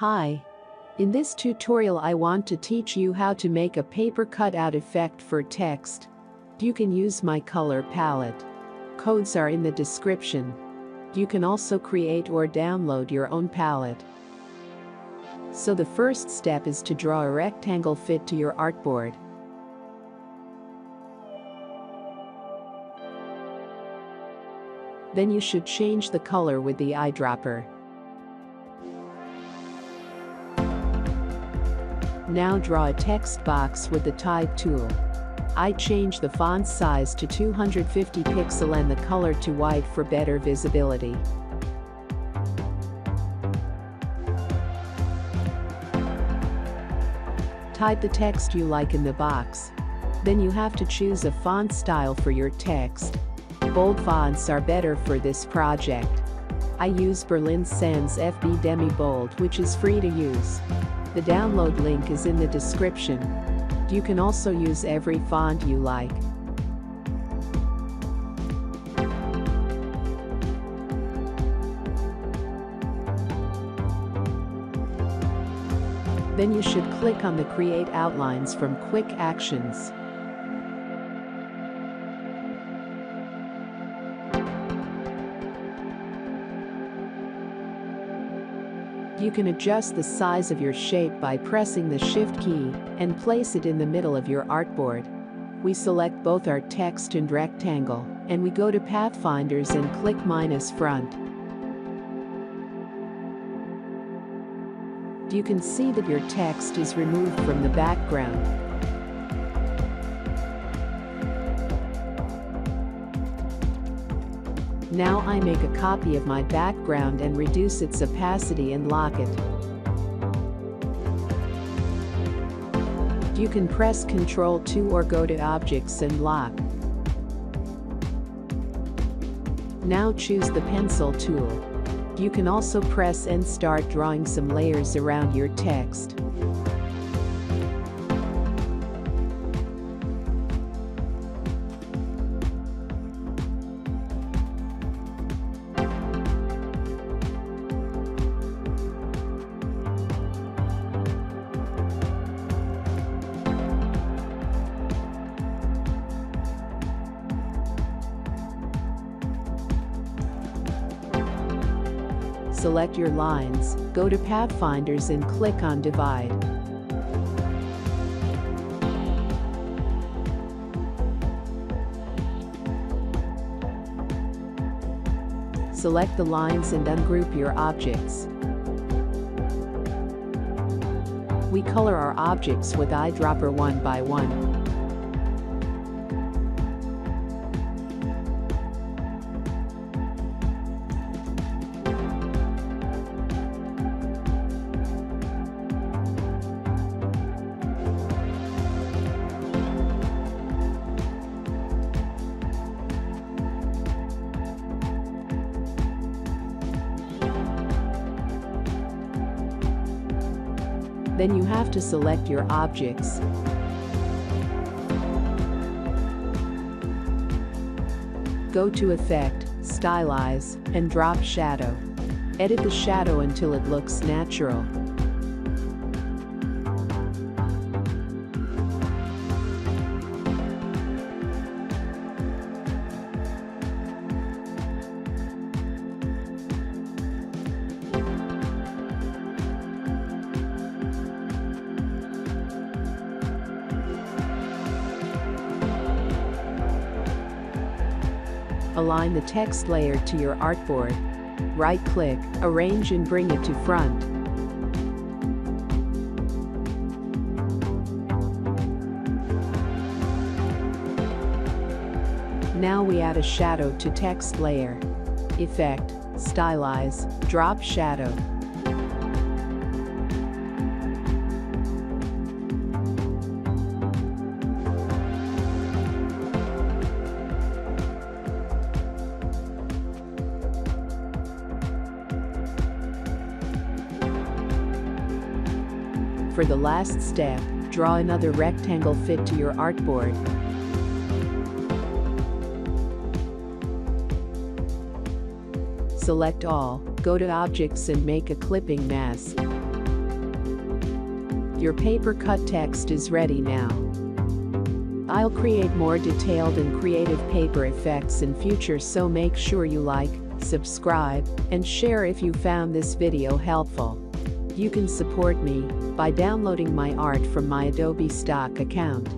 Hi. In this tutorial I want to teach you how to make a paper cutout effect for text. You can use my color palette. Codes are in the description. You can also create or download your own palette. So the first step is to draw a rectangle fit to your artboard. Then you should change the color with the eyedropper. Now draw a text box with the type tool. I change the font size to 250 pixel and the color to white for better visibility. Type the text you like in the box. Then you have to choose a font style for your text. Bold fonts are better for this project. I use Berlin Sans FB Demi Bold, which is free to use. The download link is in the description. You can also use every font you like. Then you should click on the Create Outlines from Quick Actions. You can adjust the size of your shape by pressing the Shift key and place it in the middle of your artboard. We select both our text and rectangle, and we go to Pathfinders and click -front. You can see that your text is removed from the background. Now I make a copy of my background and reduce its opacity and lock it. You can press Ctrl 2 or go to Objects and Lock. Now choose the pencil tool. You can also press and start drawing some layers around your text. Select your lines, go to Pathfinders and click on Divide. Select the lines and ungroup your objects. We color our objects with eyedropper one by one. Then you have to select your objects. Go to Effect, Stylize, and drop Shadow. Edit the shadow until it looks natural. Align the text layer to your artboard. Right-click, arrange and bring it to front. Now we add a shadow to text layer. Effect, Stylize, drop Shadow. For the last step, draw another rectangle fit to your artboard. Select all, go to Objects and make a clipping mask. Your paper cut text is ready now. I'll create more detailed and creative paper effects in future, so make sure you like, subscribe, and share if you found this video helpful. You can support me by downloading my art from my Adobe stock account.